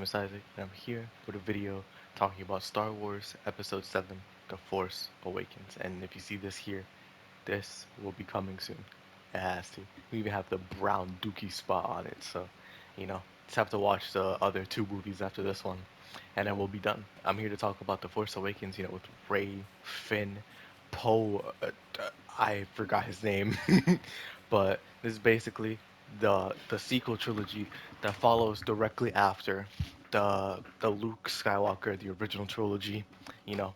is Isaac, and I'm here with a video talking about Star Wars Episode 7, The Force Awakens. And if you see this here, this will be coming soon. It has to. We even have the brown dookie spot on it, so, just have to watch the other two movies after this one, and then we'll be done. I'm here to talk about The Force Awakens, with Rey, Finn, Poe, I forgot his name, but this is basically the sequel trilogy that follows directly after the Luke Skywalker, the original trilogy, you know,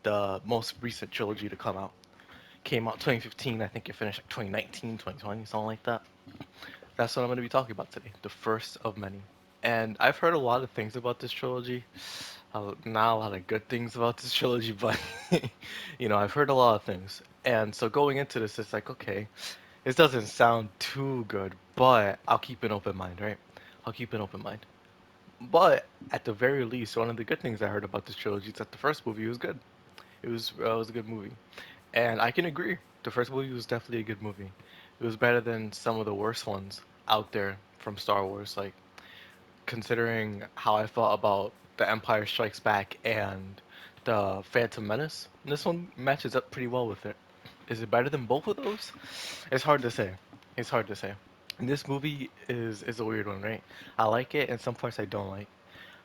the most recent trilogy to come out. Came out 2015, I think it finished like 2019, 2020, something like that. That's what I'm going to be talking about today, the first of many. And I've heard a lot of things about this trilogy. Not a lot of good things about this trilogy, but I've heard a lot of things. And so going into this, it's like, okay, this doesn't sound too good, but I'll keep an open mind, right? I'll keep an open mind. But at the very least, one of the good things I heard about this trilogy is that the first movie was good. It was a good movie, and I can agree. The first movie was definitely a good movie. It was better than some of the worst ones out there from Star Wars. Like considering how I felt about The Empire Strikes Back and The Phantom Menace, this one matches up pretty well with it. Is it better than both of those? It's hard to say. It's hard to say. And this movie is a weird one, right? I like it, and some parts I don't like.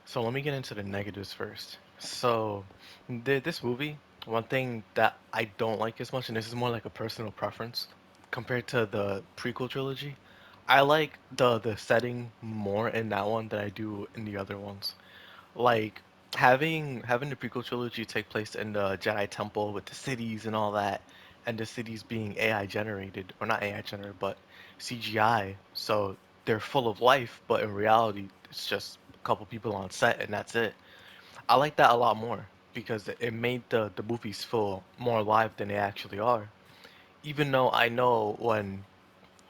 So let me get into the negatives first. So this movie, one thing that I don't like as much, and this is more like a personal preference, compared to the prequel trilogy, I like the setting more in that one than I do in the other ones. Like having the prequel trilogy take place in the Jedi Temple with the cities and all that, and the cities being AI generated, or not AI generated, but CGI. So they're full of life, but in reality, it's just a couple people on set and that's it. I like that a lot more because it made the movies feel more alive than they actually are. Even though I know when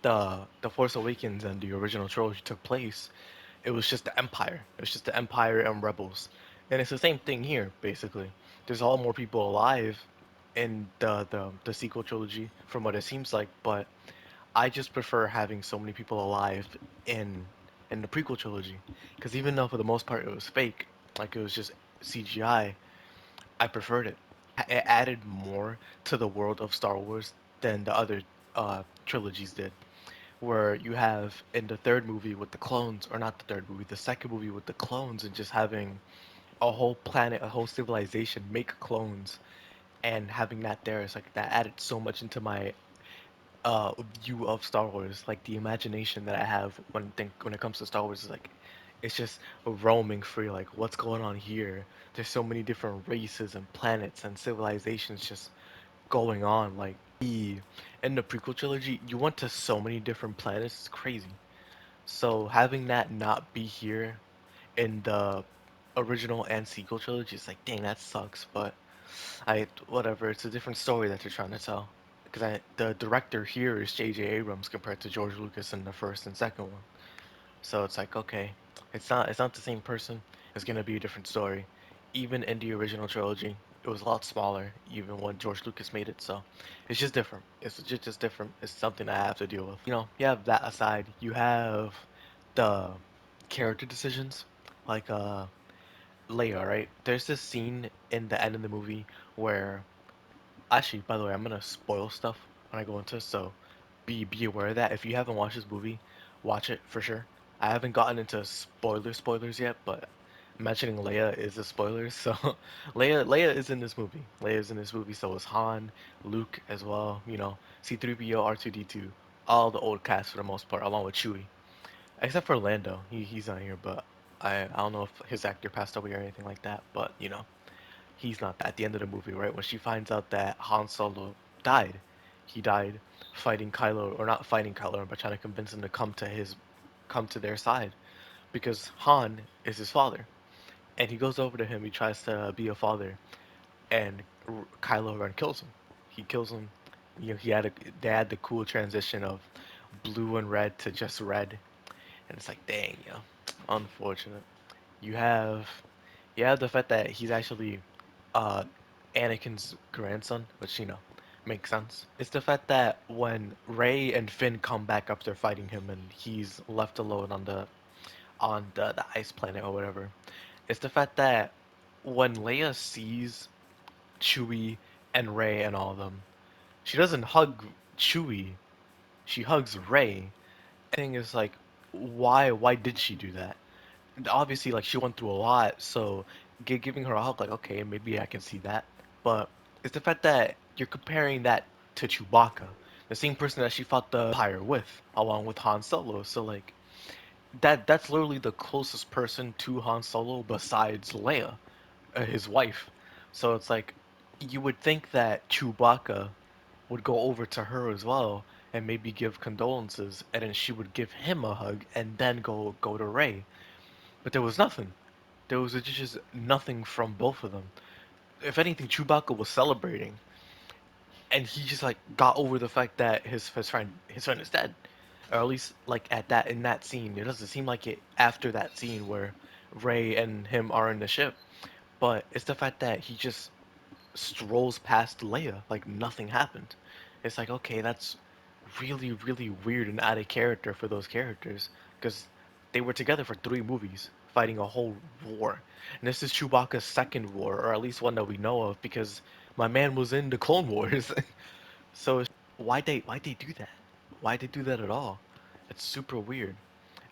the Force Awakens and the original trilogy took place, it was just the Empire. It was just the Empire and Rebels. And it's the same thing here, basically. There's a lot more people alive in the sequel trilogy from what it seems like, but I just prefer having so many people alive in in the prequel trilogy. Because even though for the most part it was fake, like it was just CGI, I preferred it. It added more to the world of Star Wars than the other trilogies did, where you have in the third movie with the clones, or not the third movie, the second movie with the clones, and just having a whole planet, a whole civilization make clones, and having that there is like that added so much into my view of Star Wars. Like the imagination that I have when it comes to Star Wars is like it's just roaming free. Like what's going on here? There's so many different races and planets and civilizations just going on. Like in the prequel trilogy, you went to so many different planets. It's crazy. So having that not be here in the original and sequel trilogy is like, dang, that sucks. But I whatever. It's a different story that they're trying to tell. Because the director here is J.J. Abrams compared to George Lucas in the first and second one. So it's like, okay, it's not the same person. It's gonna be a different story. Even in the original trilogy, it was a lot smaller, even when George Lucas made it. So it's just different. It's just different. It's something I have to deal with. You have that aside. You have the character decisions, like Leia, right? There's this scene in the end of the movie where, actually, by the way, I'm gonna spoil stuff when I go into this, so be aware of that. If you haven't watched this movie, watch it for sure. I haven't gotten into spoilers yet, but mentioning Leia is a spoiler. So Leia is in this movie. Leia is in this movie. So is Han, Luke as well. C-3PO, R2-D2, all the old cast for the most part, along with Chewie, except for Lando. He's not here, but I don't know if his actor passed away or anything like that. But he's not at the end of the movie, right? When she finds out that Han Solo died, he died fighting Kylo, or not fighting Kylo, but trying to convince him to come to their side because Han is his father, and he goes over to him. He tries to be a father, and Kylo Ren kills him. He kills him. They had the cool transition of blue and red to just red, and it's like, dang, unfortunate. You have the fact that he's actually uh Anakin's grandson, which makes sense. It's the fact that when Rey and Finn come back after fighting him and he's left alone on the ice planet or whatever. It's the fact that when Leia sees Chewie and Rey and all of them, she doesn't hug Chewie. She hugs Rey. Thing is like, why did she do that? And obviously, like she went through a lot, so giving her a hug, like okay, maybe I can see that. But it's the fact that you're comparing that to Chewbacca, the same person that she fought the Empire with, along with Han Solo. So like that's literally the closest person to Han Solo besides Leia, his wife. So it's like you would think that Chewbacca would go over to her as well and maybe give condolences, and then she would give him a hug and then go to Rey. But there was nothing. There was just nothing from both of them. If anything, Chewbacca was celebrating, and he just like got over the fact that his friend is dead, or at least like at that in that scene. It doesn't seem like it after that scene where Rey and him are in the ship, but it's the fact that he just strolls past Leia like nothing happened. It's like, okay, that's really, really weird and out of character for those characters because they were together for 3 movies fighting a whole war. And this is Chewbacca's second war, or at least one that we know of, because my man was in the Clone Wars. So why'd they do that? Why'd they do that at all? It's super weird.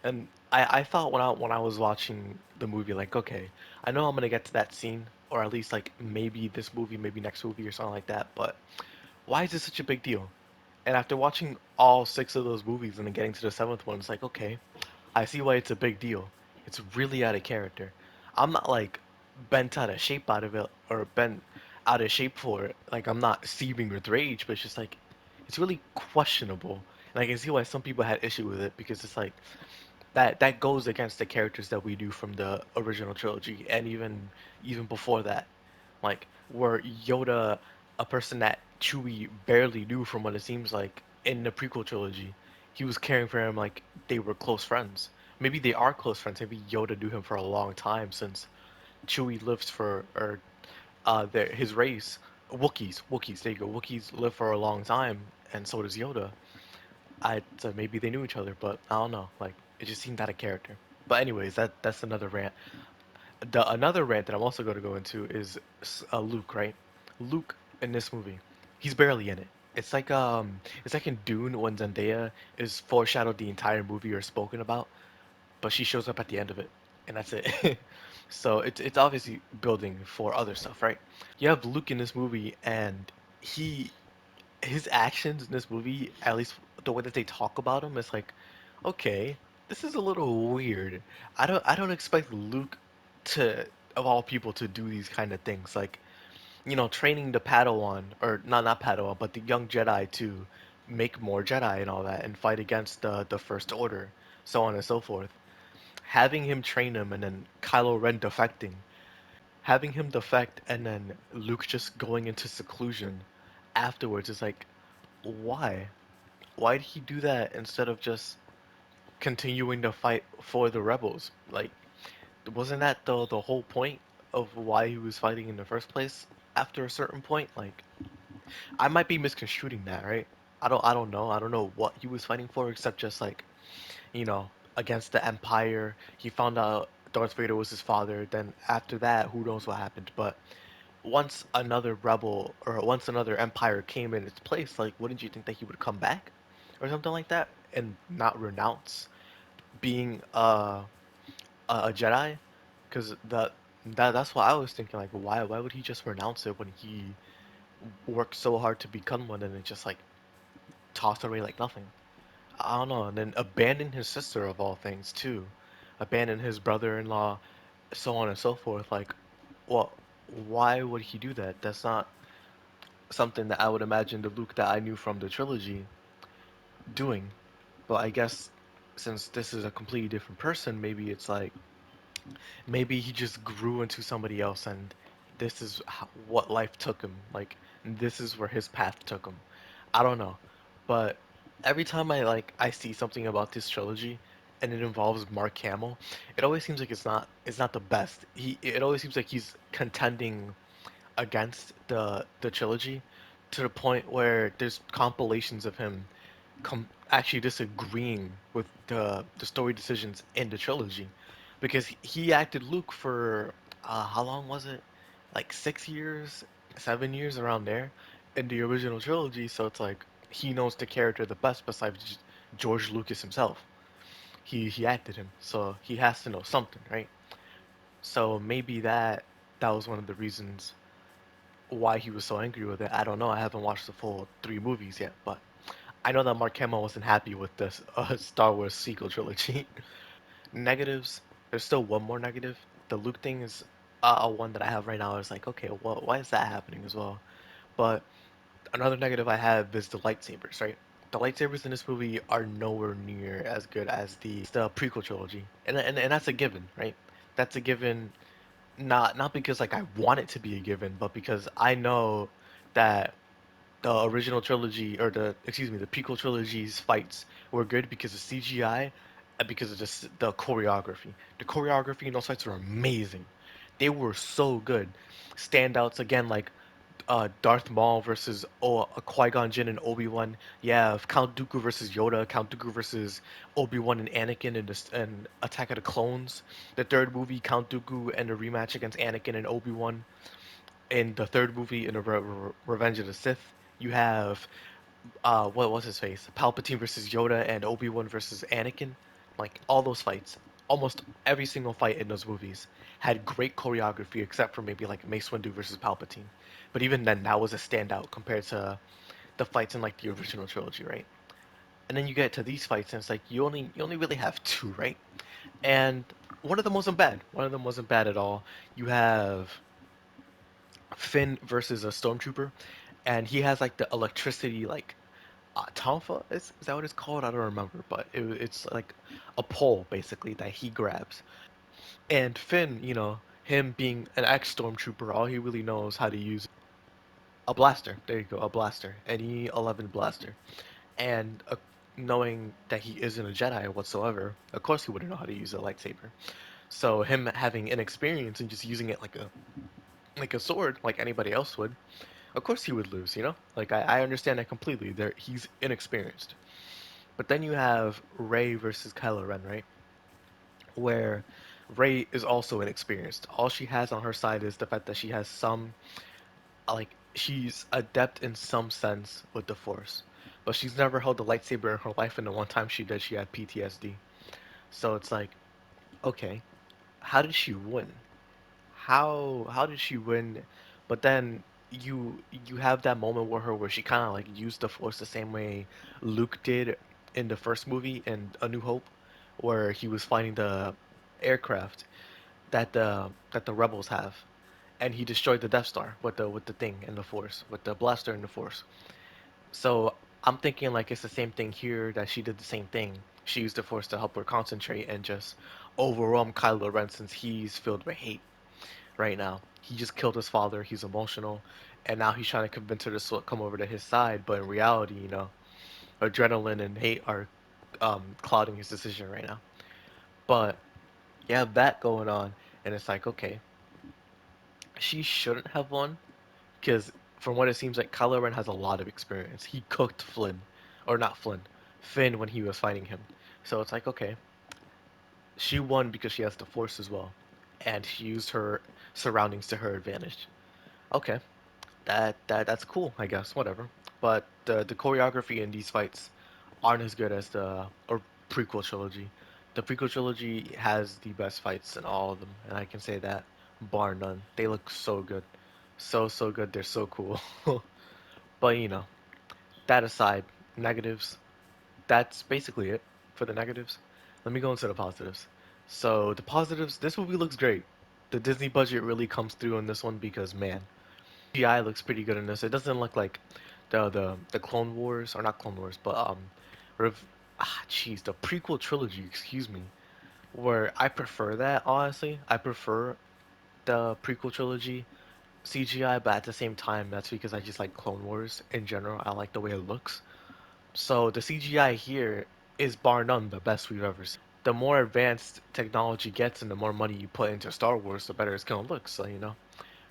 And I thought when I was watching the movie, like, okay, I know I'm gonna get to that scene, or at least like maybe this movie, maybe next movie or something like that, but why is this such a big deal? And after watching all 6 of those movies and then getting to the 7th one, it's like, okay, I see why it's a big deal. It's really out of character. I'm not like bent out of shape out of it or bent out of shape for it. Like I'm not seething with rage, but it's just like it's really questionable. And I can see why some people had issue with it because it's like that goes against the characters that we do from the original trilogy and even before that. Like were Yoda a person that Chewie barely knew from what it seems like in the prequel trilogy. He was caring for him like they were close friends. Maybe they are close friends. Maybe Yoda knew him for a long time since Chewie lives for or his race. Wookiees. There you go. Wookiees live for a long time, and so does Yoda. So maybe they knew each other, but I don't know. Like it just seemed out of character. But anyways, that's another rant. The another rant that I'm also going to go into is Luke, right? Luke in this movie, he's barely in it. It's like in Dune when Zendaya is foreshadowed the entire movie or spoken about, but she shows up at the end of it, and that's it. So it's obviously building for other stuff, right? You have Luke in this movie, and he his actions in this movie, at least the way that they talk about him, is like, okay, this is a little weird. I don't expect Luke to, of all people, to do these kind of things. Like, training the Padawan, or not Padawan, but the young Jedi to make more Jedi and all that, and fight against the First Order, so on and so forth. Having him train him, and then Kylo Ren defecting. Having him defect, and then Luke just going into seclusion afterwards is like, why? Why did he do that instead of just continuing to fight for the rebels? Like, wasn't that the whole point of why he was fighting in the first place? After a certain point, like, I might be misconstruing that, right? I don't know. I don't know what he was fighting for, except just like, against the Empire. He found out Darth Vader was his father. Then after that, who knows what happened? But once another rebel or once another empire came in its place, like, wouldn't you think that he would come back or something like that and not renounce being a Jedi? Because that's what I was thinking. Like, why would he just renounce it when he worked so hard to become one and then just like toss it away like nothing? I don't know. And then abandon his sister of all things too, abandon his brother-in-law, so on and so forth. Like, well, why would he do that? That's not something that I would imagine the Luke that I knew from the trilogy doing. But I guess since this is a completely different person, maybe it's like maybe he just grew into somebody else, and this is what life took him. Like this is where his path took him. I don't know, but every time I see something about this trilogy and it involves Mark Hamill, it always seems like it's not the best. It always seems like he's contending against the trilogy to the point where there's compilations of him actually disagreeing with the story decisions in the trilogy. because he acted Luke for how long was it? Like 6 years, 7 years around there in the original trilogy. So it's like he knows the character the best besides George Lucas himself. He acted him, so he has to know something, right? So maybe that was one of the reasons why he was so angry with it. I don't know. I haven't watched the full three movies yet, but I know that Mark Hamill wasn't happy with this Star Wars sequel trilogy. Negatives. There's still one more negative. The Luke thing is one that I have right now. Is like, okay, well, why is that happening as well? But another negative I have is the lightsabers, right? The lightsabers in this movie are nowhere near as good as the prequel trilogy, and that's a given, right? That's a given. Not because like I want it to be a given, but because I know that the original trilogy or the excuse me the prequel trilogy's fights were good because of CGI and because of just the choreography. The choreography in those fights were amazing. They were so good. Standouts again like Darth Maul versus Qui-Gon Jinn and Obi-Wan. Yeah, Count Dooku versus Yoda, Count Dooku versus Obi-Wan and Anakin in and Attack of the Clones. The third movie, Count Dooku and the rematch against Anakin and Obi-Wan. In the third movie, in the Revenge of the Sith, you have what was his face? Palpatine versus Yoda and Obi-Wan versus Anakin. Like all those fights, almost every single fight in those movies had great choreography except for maybe like Mace Windu versus Palpatine. But even then that was a standout compared to the fights in like the original trilogy, right? And then you get to these fights and it's like you only really have two, right? And one of them wasn't bad. One of them wasn't bad at all. You have Finn versus a Stormtrooper, and he has like the electricity like tonfa is that what it's called? I don't remember, but it's like a pole basically that he grabs. And Finn, him being an ex-stormtrooper, all he really knows how to use a blaster. There you go, a blaster, an E11 blaster. And knowing that he isn't a Jedi whatsoever, of course he wouldn't know how to use a lightsaber. So him having inexperience and just using it like a sword, like anybody else would, of course he would lose. Like I understand that completely. There, he's inexperienced. But then you have Rey versus Kylo Ren, right? Where Rey is also inexperienced. All she has on her side is the fact that she has some, like, she's adept in some sense with the Force. But she's never held a lightsaber in her life, and the one time she did, she had PTSD. So it's like, okay, how did she win? How did she win? But then you have that moment with her where she kind of like used the Force the same way Luke did in the first movie in A New Hope, where he was finding the aircraft that the rebels have, and he destroyed the Death Star with the thing in the Force, with the blaster in the Force. So I'm thinking like it's the same thing here that she did the same thing. She used the Force to help her concentrate and just overwhelm Kylo Ren since he's filled with hate right now. He just killed his father. He's emotional, and now he's trying to convince her to come over to his side. But in reality, adrenaline and hate are clouding his decision right now. But you have that going on, and it's like, okay, she shouldn't have won because from what it seems like, Kylo Ren has a lot of experience. He cooked Flynn, or not Flynn, Finn when he was fighting him. So it's like, okay, she won because she has the Force as well, and she used her surroundings to her advantage. Okay, that's cool, I guess. Whatever. But the choreography in these fights aren't as good as the or prequel trilogy. The prequel trilogy has the best fights in all of them, and I can say that bar none. They look so good, so good. They're so cool. But that aside, negatives. That's basically it for the negatives. Let me go into the positives. So the positives, this movie looks great. The Disney budget really comes through in this one because man, CGI looks pretty good in this. It doesn't look like the Clone Wars or not Clone Wars, but Rev, jeez, the prequel trilogy. Excuse me. Where I prefer that honestly. I prefer the prequel trilogy CGI, but at the same time, that's because I just like Clone Wars in general. I like the way it looks. So the CGI here is bar none the best we've ever seen. The more advanced technology gets and the more money you put into Star Wars, the better it's gonna look. So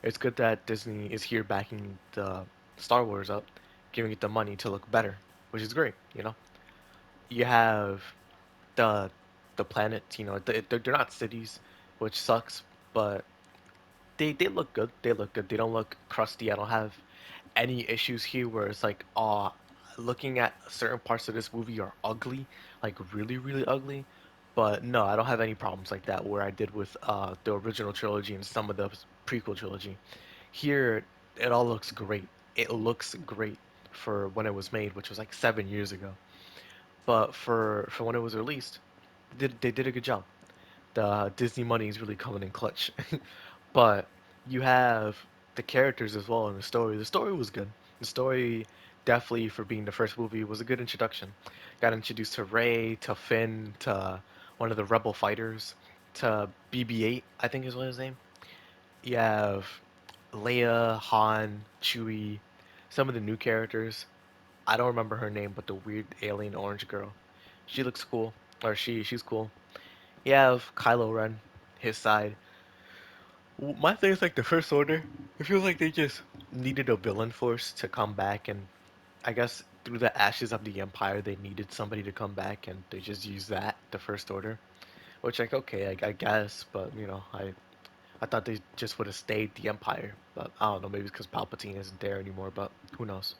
it's good that Disney is here backing the Star Wars up, giving it the money to look better, which is great. You have the the planets. You know, they're not cities, which sucks, but they look good. They look good. They don't look crusty. I don't have any issues here where it's like, looking at certain parts of this movie are ugly, like really, really ugly. But no, I don't have any problems like that where I did with the original trilogy and some of the prequel trilogy. Here, it all looks great. It looks great for when it was made, which was like 7 years ago. But for when it was released, they did a good job. The Disney money is really coming in clutch. But you have the characters as well in the story. The story was good. The story, definitely for being the first movie, was a good introduction. Got introduced to Rey, to Finn, to one of the rebel fighters, to BB-8, I think is what his name. You have Leia, Han, Chewie, some of the new characters. I don't remember her name, but the weird alien orange girl. She looks cool, or she's cool. You have Kylo Ren, his side. My thing is like the First Order. I feel like they just needed a villain force to come back, and I guess through the ashes of the Empire, they needed somebody to come back, and they just used that, the First Order. Which like okay, I guess, but you know, I thought they just would have stayed the Empire, but I don't know, maybe it's because Palpatine isn't there anymore, but who knows?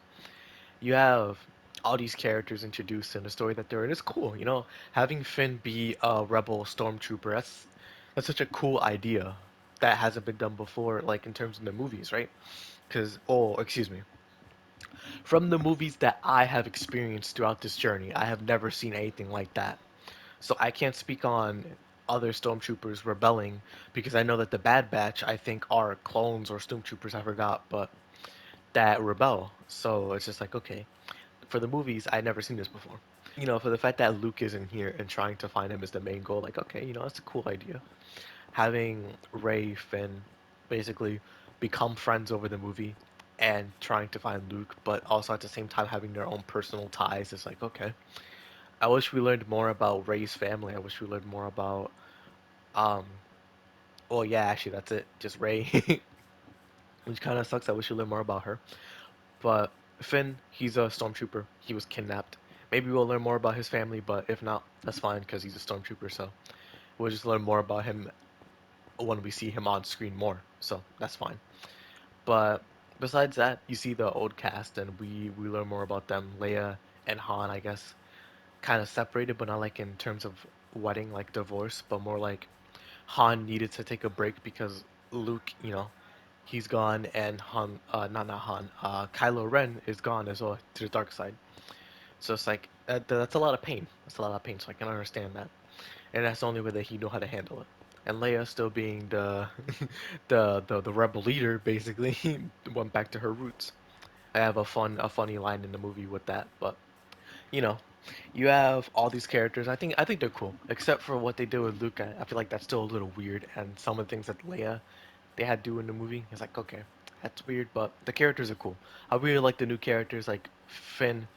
You have all these characters introduced in the story that they're in. It's cool, you know, having Finn be a rebel stormtrooper. That's such a cool idea that hasn't been done before, like in terms of the movies, right? Because, oh, excuse me, from the movies that I have experienced throughout this journey, I have never seen anything like that. So I can't speak on other stormtroopers rebelling because I know that the Bad Batch, I think, are clones or stormtroopers, I forgot, but that rebel. So it's just like, okay, for the movies, I'd never seen this before. You know, for the fact that Luke is in here and trying to find him is the main goal, like, okay, you know, that's a cool idea. Having Rey, Finn, basically become friends over the movie and trying to find Luke, but also at the same time having their own personal ties is like, okay. I wish we learned more about Rey's family. I wish we learned more about, um, well, yeah, actually, that's it. Just Rey, which kind of sucks. I wish we learned more about her. But Finn, he's a stormtrooper. He was kidnapped. Maybe we'll learn more about his family, but if not, that's fine because he's a stormtrooper. So we'll just learn more about him when we see him on screen more. So that's fine. But besides that, you see the old cast, and we learn more about them. Leia and Han, I guess, kind of separated, but not like in terms of wedding, like divorce, but more like Han needed to take a break because Luke, you know, he's gone, and Han, not Han, Kylo Ren is gone as well to the dark side. So it's like that's a lot of pain. That's a lot of pain. So I can understand that, and that's the only way that he know how to handle it. And Leia still being the the rebel leader, basically, went back to her roots. I have a funny line in the movie with that, but you know, you have all these characters. I think they're cool, except for what they did with Luke. I feel like that's still a little weird, and some of the things that Leia they had to do in the movie. It's like, okay, that's weird, but the characters are cool. I really like the new characters like Finn,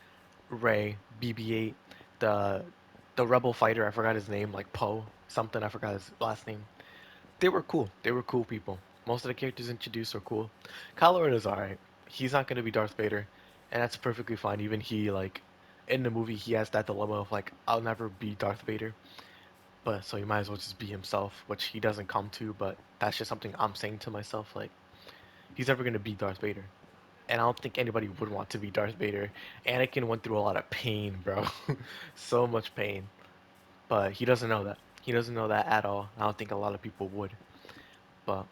Ray, BB-8, the the rebel fighter. I forgot his name, like Poe something. I forgot his last name. They were cool. They were cool people. Most of the characters introduced are cool. Kylo Ren is alright. He's not gonna be Darth Vader, and that's perfectly fine. Even he like in the movie he has that dilemma of like I'll never be Darth Vader, but so he might as well just be himself, which he doesn't come to. But that's just something I'm saying to myself. Like he's never gonna be Darth Vader, and I don't think anybody would want to be Darth Vader. Anakin went through a lot of pain, bro. So much pain, but he doesn't know that. He doesn't know that at all. I don't think a lot of people would. But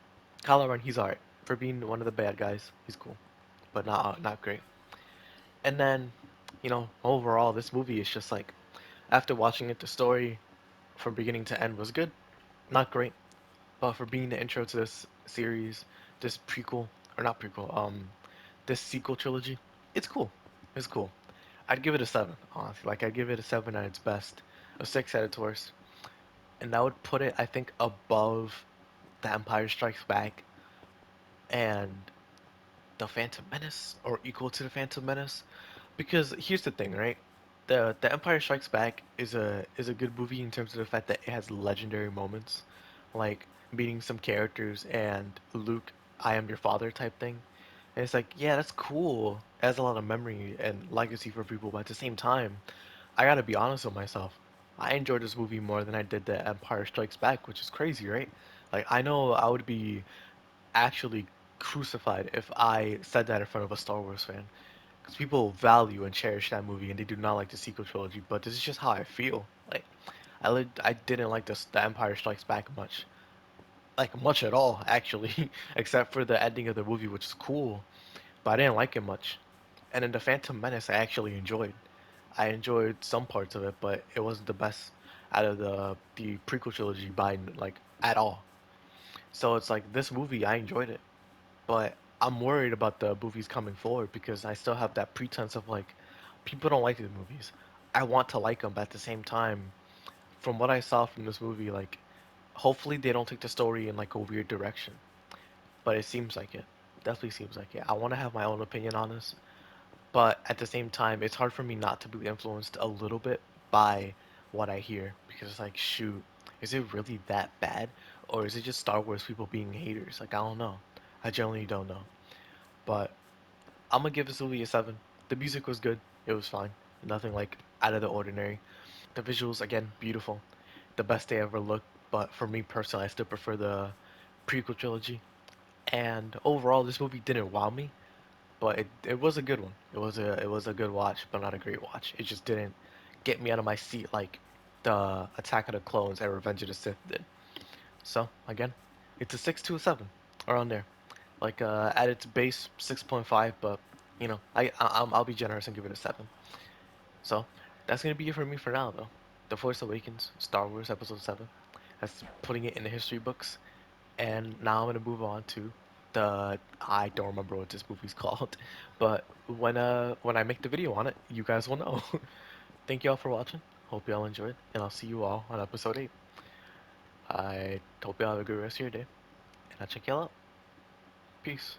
Kylo Ren, he's alright for being one of the bad guys. He's cool, but not great. And then, you know, overall, this movie is just like after watching it, the story from beginning to end was good, not great, but for being the intro to this series, this prequel or not prequel, this sequel trilogy, it's cool. It's cool. I'd give it a seven, honestly. Like I'd give it a seven at its best, a six at its worst, and that would put it, I think, above The Empire Strikes Back and The Phantom Menace, or equal to The Phantom Menace. Because here's the thing, right? The Empire Strikes Back is a good movie in terms of the fact that it has legendary moments, like meeting some characters and Luke, I am your father type thing. And it's like, yeah, that's cool. It has a lot of memory and legacy for people, but at the same time, I gotta be honest with myself. I enjoyed this movie more than I did The Empire Strikes Back, which is crazy, right? Like, I know I would be actually crucified if I said that in front of a Star Wars fan. Because people value and cherish that movie and they do not like the sequel trilogy, but this is just how I feel. Like, I didn't like The Empire Strikes Back much. Like, much at all, actually. Except for the ending of the movie, which is cool, but I didn't like it much. And then The Phantom Menace I actually enjoyed. I enjoyed some parts of it, but it wasn't the best out of the prequel trilogy by like at all. So it's like this movie, I enjoyed it, but I'm worried about the movies coming forward because I still have that pretense of like people don't like these movies. I want to like them, but at the same time, from what I saw from this movie, like hopefully they don't take the story in like a weird direction. But it seems like it. Definitely seems like it. I want to have my own opinion on this, but at the same time, it's hard for me not to be influenced a little bit by what I hear because it's like, shoot, is it really that bad, or is it just Star Wars people being haters? Like, I don't know. I generally don't know. But I'm gonna give this movie a 7. The music was good. It was fine. Nothing like out of the ordinary. The visuals again beautiful. The best they ever looked. But for me personally, I still prefer the prequel trilogy. And overall, this movie didn't wow me, but it was a good one. It was a good watch, but not a great watch. It just didn't get me out of my seat like the Attack of the Clones and Revenge of the Sith did. So again, it's a 6 to a 7 around there. Like at its base 6.5, but I'll be generous and give it a 7. So that's gonna be it for me for now though. The Force Awakens, Star Wars Episode 7. That's putting it in the history books. And now I'm gonna move on to the I don't remember what this movie's called, but when I make the video on it, you guys will know. Thank you all for watching. Hope you all enjoyed, and I'll see you all on episode 8. I hope you all have a good rest of your day, and I'll check y'all out. Peace.